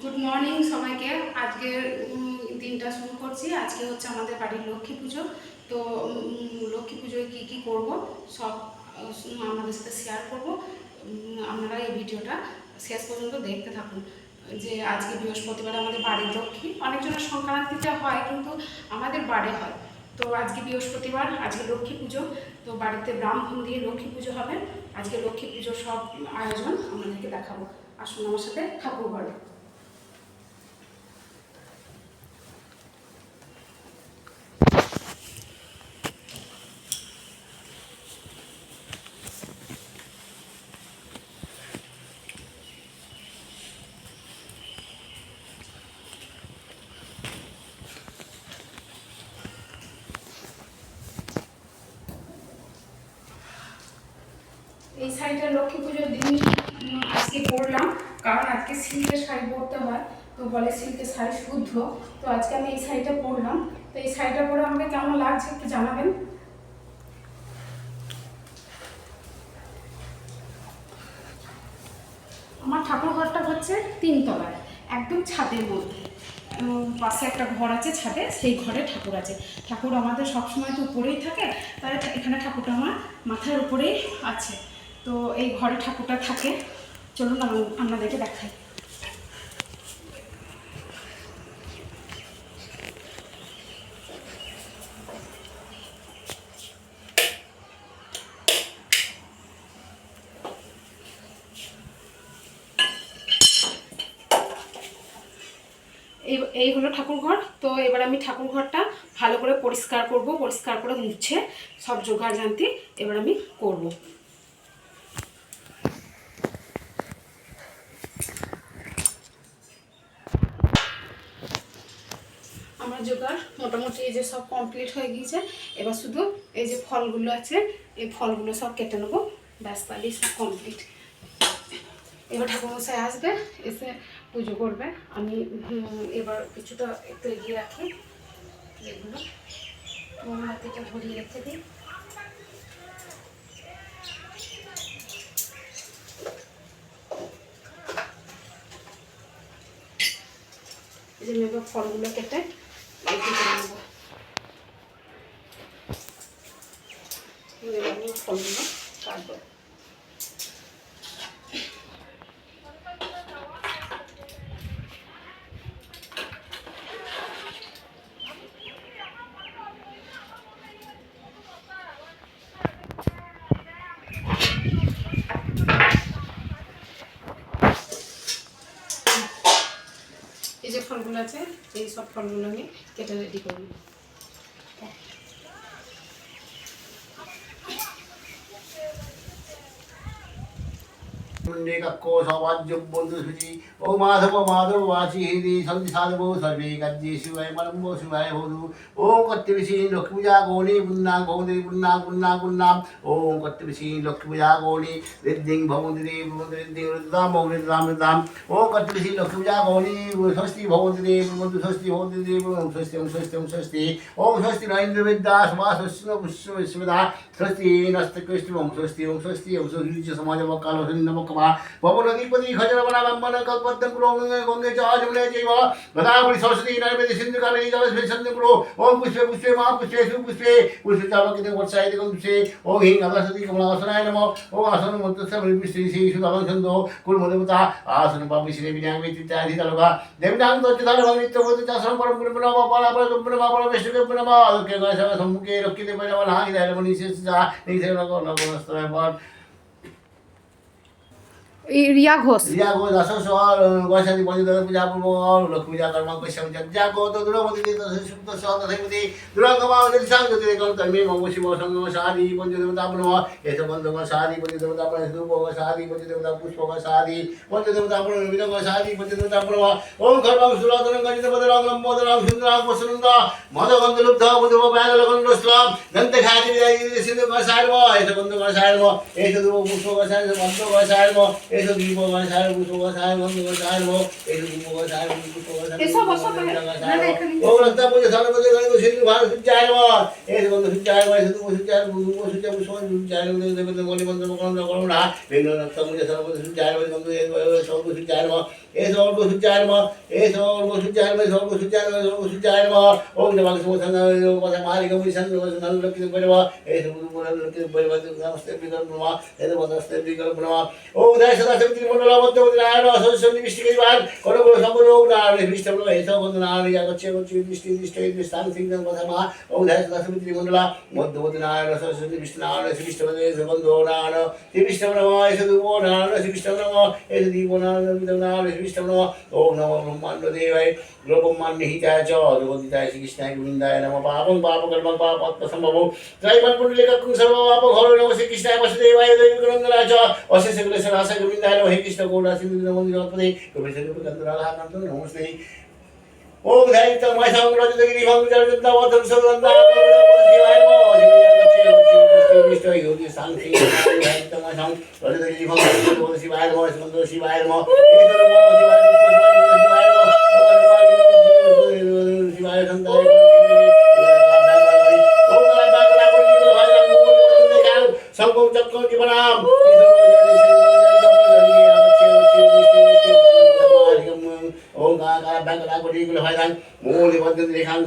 Good morning সবাইকে। আজকে দিনটা শুরু করছি। আজকে হচ্ছে আমাদের বাড়ির লক্ষ্মী পুজো। তো লক্ষ্মী পুজোয় কী কী করবো সব আমাদের সাথে শেয়ার করবো। আপনারা এই ভিডিওটা শেষ পর্যন্ত দেখতে থাকুন। যে আজকে বৃহস্পতিবার আমাদের বাড়ির লক্ষ্মী, অনেকজনের সংক্রান্তিতে হয় কিন্তু আমাদের বাড়ি হয়। তো আজকে বৃহস্পতিবার, আজকে লক্ষ্মী পুজো। তো বাড়িতে ব্রাহ্মণ দিয়ে লক্ষ্মী পুজো হবে। আজকে লক্ষ্মী পুজোর সব আয়োজন আপনাদেরকে দেখাবো। আসুন আমার সাথে ঠাকুর ঘরে। এই শাড়িটা লক্ষ্মী পুজোর দিন আজকে পরলাম, কারণ আজকে সিল্কের শাড়ি পরতে হয়। তো বলে সিল্কের শাড়ি শুদ্ধ। তো আজকে আমি এই শাড়িটা পরলাম। তো এই শাড়িটা পরে আমাকে কেমন লাগছে একটু জানাবেন। আমার ঠাকুর ঘরটা হচ্ছে 3 তলায়, একদম ছাদের মধ্যে। পাশে একটা ঘর আছে ছাদে, সেই ঘরে ঠাকুর আছে। ঠাকুর আমাদের সবসময় তো উপরেই থাকে, তাই এখানে ঠাকুরটা আমার মাথার উপরেই আছে। তো এই ঘরে ঠাকুরটা থাকে। চলুন আপনাদেরকে দেখাই। এই হলো ঠাকুর ঘর। তো এবার আমি ঠাকুর ঘরটা ভালো করে পরিষ্কার করব, পরিষ্কার করে মুছে সব জোগাড় জানতি এবার আমি করব। আমার জোগাড় মোটামুটি এই যে সব কমপ্লিট হয়ে গিয়েছে। এবার শুধু এই যে ফলগুলো আছে, এই ফলগুলো সব কেটে নেবো, ব্যাস তাহলেই সব কমপ্লিট। এবার ঠাকুরমশাই আসবে, এসে পুজো করবে। আমি এবার কিছুটা একটু এগিয়ে রাখি, এগুলো মোমবাতিটা ভরিয়ে রেখে দিই। এই যে এবার ফলগুলো কেটে রেখে নেবো। আমি ফলগুলো কাটবো। এই যে ফলগুলো আছে, এই সব ফলগুলো আমি কেটে রেডি করব। पुण्यकक्को सौभाग्यबन्धुसुचि ओ माधव माधव वाची हृदि सन्ति साधवो सर्वे गद्येषु वैमलम्बो शिवाय भवतु ओम कत्तिविशी लक्ष्मीपूजा गौणी पुन्नां भवन्ति पुन्नां पुन्नां पुन्नां ओम कत्तिविशी लक्ष्मीपूजा गौणी रिद्धिं भवन्ति देव भवन्ति रिद्धिं रुद्धां भवन्ति रुद्धां रुद्धां ओम कत्तिविशी लक्ष्मीपूजा गौणी स्वस्ति भवन्ति देव भवन्ति स्वस्ति भवन्ति देव ओम स्वस्ति ओम स्वस्ति ओम स्वस्ति ओम स्वस्ति न इन्द्रविद्या सुभाषस्व पुष्प विश्वदा स्वस्ति नस्तकृष्ण ओम स्वस्ति ओम स्वस्ति ओम स्वस्ति समाजवकालो पवनदीपति खजरवनामन कल्पद्दं कुरो गंगे च जमुने चैव गोदावरी सरस्वती नर्मदे सिन्धु कावेरी जलेस्मिन् सन्निधिं कुरु ओम पुष्पे पुष्पे महापुष्पे सुपुष्पे पुष्पचावकिते वर्षायते पुष्पे ओम ह्रीं अगस्वती कमलासनाय नमः ओम आसन मन्त्रस्य पुष्पे श्री सुधामं छन्दो कुर्मदेवता आसन पापि श्री विज्ञानमे चित्ताधितलगा देवतां तच्चदार भवित्य बोध चासनं परम गुरुनमः पाला परम गुरुनमः विष्णु गुरुनमः आलोक्य गायसव सम्मुखे रक्षिते परिणमः हानि दायमनि शेषजा निसेन नगनस्तय पर রিয়া ঘোষ আসো সর গয়সাদি পঞ্চদশ পূজা পূর্ব লক্ষ্মী পূজা কর্ম কৈশম যজ্ঞা গত দুরমতি সুপ্ত সহত ধৈমতি দুরঙ্গমা যদি সাংগতি কল কর্মে মঙ্গ শিব সঙ্গ সাদি পঞ্চদেবতা প্রণব এস বন্ধব সাদি পঞ্চদেবতা প্রণব ধূপ সাদি পঞ্চদেবতা পুষ্প সাদি পঞ্চদেবতা প্রণব বিদঙ্গ সাদি পঞ্চদেবতা প্রণব ওম খর্বং সুরাতরং গজিত পদরং লম্বোদরং সুন্দরং প্রসন্নন্দ মদগন্ধ লুব্ধ বুধব ব্যান লগন্ড শ্লাম দন্তে খাদি বিদায় সিন্ধু গসায়র্ম এস বন্ধ গসায়র্ম এস ধূপ পুষ্প গসায়র্ম বন্ধ গসায়র্ম eso tipo va a ser mucho va a ser cuando va a ser algo eso tipo va a ser mucho va a ser eso va a ser o la está pues sabe que algo sin va a escuchar va eso cuando escuchar va eso tú escuchar escuchar de gole cuando no con la vengo no está muy sabe escuchar va cuando eso escuchar va এসো অর্ঘ সূর্যায় নমঃ এসো অর্ঘ সূর্যায় নমঃ এসো অর্ঘ সূর্যায় নমঃ এসো অর্ঘ সূর্যায় নমঃ ওম নমঃ শিবায় কথা মালিকা মুনিশান নমঃ লক্ষ্মী পরিবা এসো লক্ষ্মী পরিবা নমস্তে বিকল্প নমঃ এসো নমস্তে বিকল্প নমঃ ওম দায় সদা সমিতি মণ্ডল মধ্যবর্তী নারায়ণ সরস্বতী মিষ্টি করিবার কোন কোন সম্পূর্ণ ওম নারায়ণ মিষ্টি নমঃ এসো বন্ধু নারায়ণ যা করছে মিষ্টি মিষ্টি স্থান সিংহ কথা মা ওম দায় সদা সমিতি মণ্ডল মধ্যবর্তী নারায়ণ সরস্বতী মিষ্টি নারায়ণ মিষ্টি এসো বন্ধু নারায়ণ মিষ্টি নমঃ এসো দুবো নারায়ণ মিষ্টি নমঃ এসো দীপ নারায়ণ মিষ্টি নমঃ ওম নমঃ ব্রহ্মাণ্ড দেবায় ব্রহ্মাণ্যহিতায় চ জগদ্দিতায় শ্রীকৃষ্ণায় গোবিন্দায় নমঃ পাপং পাপকর্মং পাপত্মসম্ভবং ত্রৈবং পুণ্ডরীকাক্ষং সর্বপাপঘরং নমঃ শ্রীকৃষ্ণায় বাসুদেবায় দৈবিকনন্দনায় চ অশেষ কুলেশ্বর আশা গোবিন্দায় নমঃ হে কৃষ্ণ গৌড়া সিন্ধু নমঃ নিরপদে কবিশ্বরূপকন্দরাধাকান্ত নমস্তে ওম ধারিতং মহেশং রজতগিরি ভঙ্গজরজন্তা বধং সদন্তা শিবায় নমঃ শিবায় নমঃ শিবায় নমঃ संपूर्ण चक्र की बनाम ओम का बैंक का कोटी को है मूल बंधन रेखांग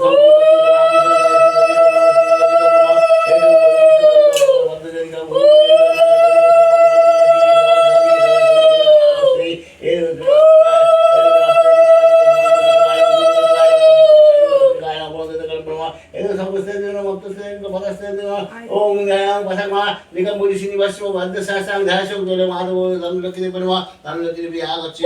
ओम गयां पसमा निकम बुद्धि श्रीनिवासो वद्द सासां धासो दोले माधव लक्ष्मी परमा लक्ष्मी बिया गच्छे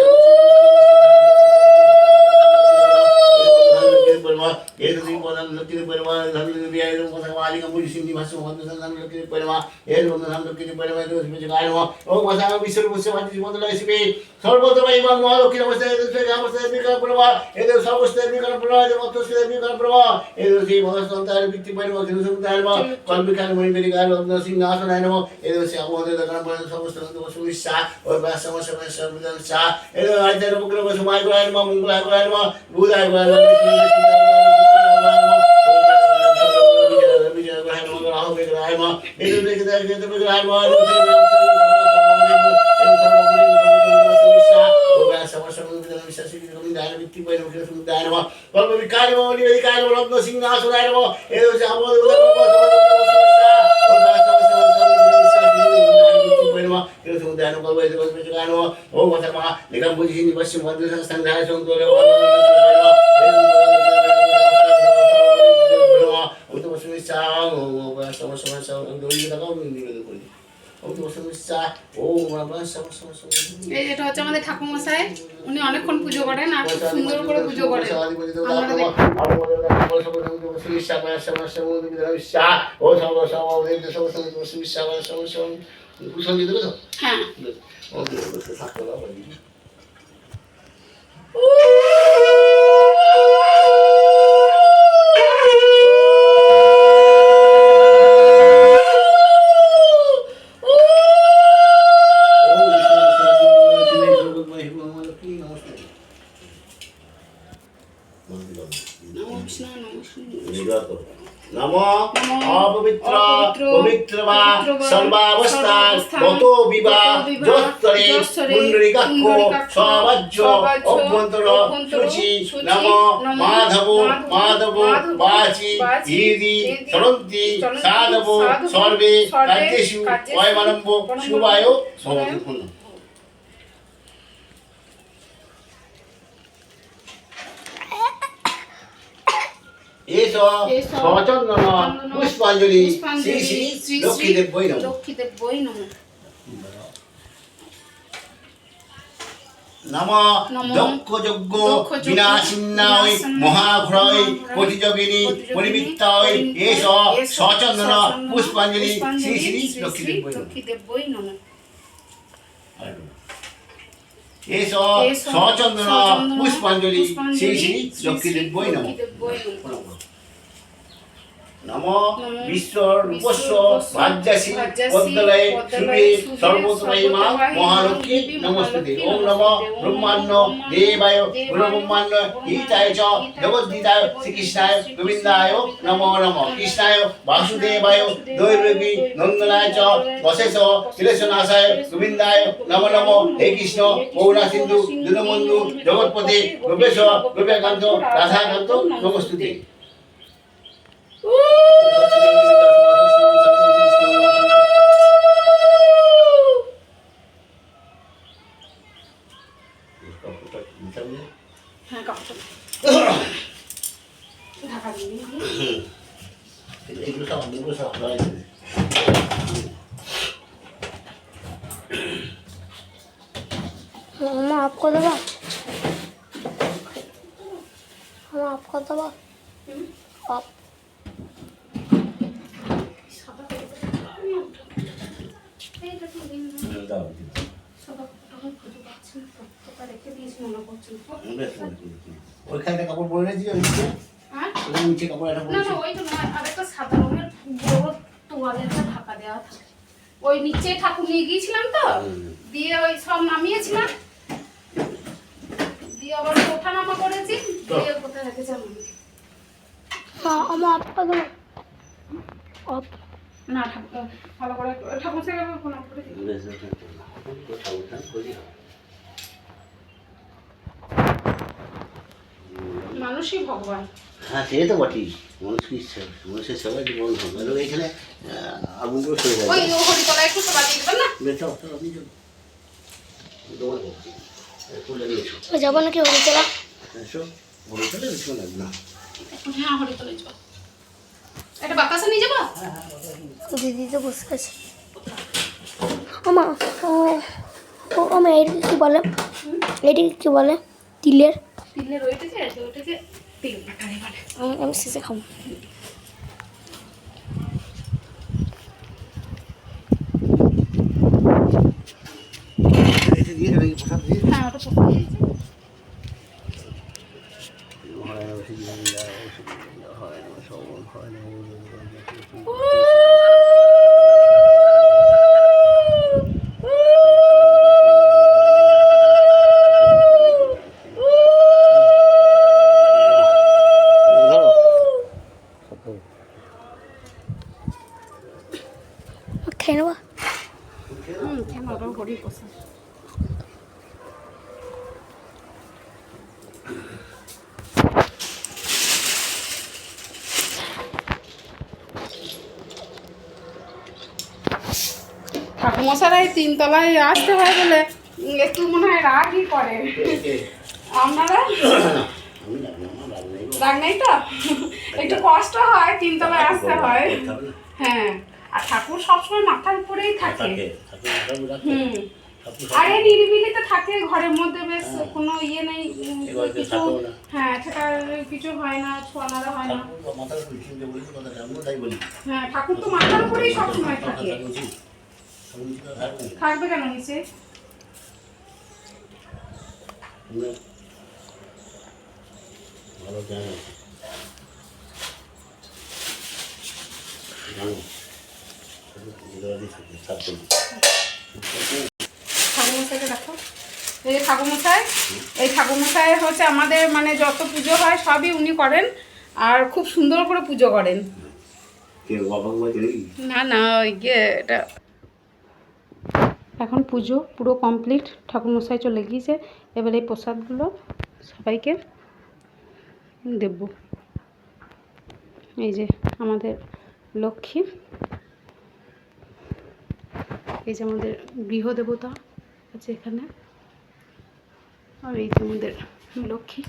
परमा ये तो दी बोलन लक्ष्मी परमा लक्ष्मी बिया तो पसमा निकम बुद्धि श्रीनिवासो वद्द सासां लक्ष्मी परमा ये तो लक्ष्मी परमा तो बिच गायनो ओम पसमा विश्व बुद्ध वादी बोले सिबे सर्वोत्तम एवं महालक्ष्मी नमस्ते दुष्ट नमस्ते बिका परमा ये तो समस्त बिका परमा जो मत से बिका परमा ये तो सी भगवंतार बिति परमा जो समुदायमा कल्पिकान मणि मेरी गाल लग्न सिंहासन है नमो ये तो से अबोधे दगन पर समस्त तो सुविशा और बा समस्त सर्वजन सा ये तो आज तेरे मुकुल को समाय को है नमो मंगल को है नमो बुधाय को है नमो विजय को है नमो राहु के है नमो ये तो देख देख ये तो है नमो এটা হচ্ছে আমাদের ঠাকুরমশাই, উনি অনেকক্ষণ পুজো করেন আর খুব সুন্দর করে পুজো করেন। হ্যাঁ नमो अपवित्र पवित्र वा सर्वावस्थान गतो विवाह जोस्तरे पुंडरीकाक्ष स्वावज्ज अभ्यंतर शुचि नमो माधव माधव वाची हृदि चरन्ति साधव सर्वे कार्येषु वयमनम्बो शुभाय भवतु पुनः एषो स्वचन्दन पुष्पाञ्जलि श्री श्री लक्ष्मीदेव्यै नमः লক্ষ্মীদেব্যই নমঃ। नमः दक्ष यज्ञ विनाशिन्नाय महाघ्रय कोटिजगिनी परिमित्ताय एषो स्वचन्दन पुष्पाञ्जलि श्री श्री লক্ষ্মীদেব্যই নমঃ। एषो स्वचन्दन पुष्पाञ्जलि श्री श्री लक्ष्मीदेव्यै नमः। নম বিশ্ব রূপস্য ভাজ্যাসি পদ্মলয়ে শুভে সর্বত্রই মা মহালক্ষ্মী নমস্তুতে। ওম নম ব্রহ্মাণ্য দেবায় গুরুব্রহ্মাণ্য হিতায় চ জগদ্গীতায় শ্রীকৃষ্ণায় গোবিন্দায় নমো নমঃ। কৃষ্ণায় বাসুদেবায় দৈবকী নন্দনায় চ বশেষ তিলেশনাশায় গোবিন্দায় নমো নমঃ। হে কৃষ্ণ করুণা সিন্ধু দীনবন্ধু জগৎপতে গোপেশ গোপীকান্ত রাধাকান্ত নমস্তুতে। হ্যাঁ কাপড় ঢাকা দিবি এগুলো সব मामा आपको दबा हम आपको दबा आप ওইখানে কাপড় পরে রেখেছি হ্যাঁ নিচে কাপড় একটা না পরেছি। না ওই তো নয় আরেকটা সাদা রঙের বড় তোয়ালেটা ঢাকা দেওয়া থাকে ওই নিচে ঠাকুর নিয়ে গিয়েছিলাম তো দিয়ে ওই সব নামিয়েছিলাম দিয়ে আবার ওঠা নামা করেছি দিয়ে কোথায় রেখেছি আমি हम आपको दबा आप না ঠাকুর ভালো করে ঠাকুর থেকে ফোন করে মানুষই ভগবান। হ্যাঁ সে তো বটেই, মানুষের সবাই জীবন হবে এখানে আগুনগুলো সরে ওই যাবে। ও হরিতলা একটু সবা দিয়ে দেবেন না বেচাও আপনি তোমার ফুলে নিয়েছো जाबो ना कि हो चला এসো বলে চলে বেশি লাগবে না। হ্যাঁ হরিতলায় যাবো একটা বাতাসে নিয়ে যাবো दीदी तो बस আছে মামা ও আমি এইটা কি বলে এইটা কি বলে তিলের তিলের ওইটাকে তিল পাটারি বলে আমি সিসে খাবো এতে দিয়ে দেবে প্রসাদ দিয়ে হ্যাঁ ওটা পছন্দ হয়েছে হয় না বেশি দিন হয় না সব হয় না খেয়ে নেবো কেন ওটা হরি পছন্দ ঠাকুমশারাই তিনতলায় আসতে হয় বলে একটু মনে হয় রাগই করে আপনারা আমি লাগবে আমার লাগবে রাগ নেই তো একটু কষ্ট হয় তিনতলায় আসতে হয় হ্যাঁ আর ঠাকুর সবসময় মাথার উপরেই থাকে হুম আরে নিরিবিলিতে থাকে ঘরের মধ্যে বেশ কোনো ইয়ে নেই কিছু হ্যাঁ সেটা কিছু হয় না ছোঁয়ানারা হয় না হ্যাঁ ঠাকুর তো মাথার উপরেই সবসময় থাকে থাকবে কেন নিচে ভালো জানো ঠাকুরমশাইকে দেখো এই যে ঠাকুরমশাই হচ্ছে আমাদের মানে যত পুজো হয় সবই উনি করেন আর খুব সুন্দর করে পুজো করেন না না এটা এখন পুজো পুরো কমপ্লিট ঠাকুরমশাই চলে গিয়েছে এবার এই প্রসাদগুলো সবাইকে দেব এই যে আমাদের লক্ষ্মী এই যে আমাদের গৃহদেবতা আছে এখানে আর এই যে আমাদের লক্ষ্মী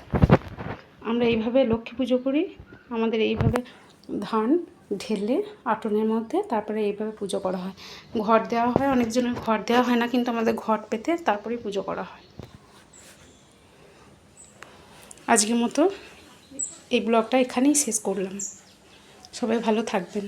আমরা এইভাবে লক্ষ্মী পুজো করি আমাদের এইভাবে ধান ঢেলে আটনের মধ্যে তারপরে এইভাবে পুজো করা হয় ঘট দেওয়া হয় অনেকজনের ঘট দেওয়া হয় না কিন্তু আমাদের ঘট পেতে তারপরেই পুজো করা হয় আজকের মতো এই ব্লগটা এখানেই শেষ করলাম সবাই ভালো থাকবেন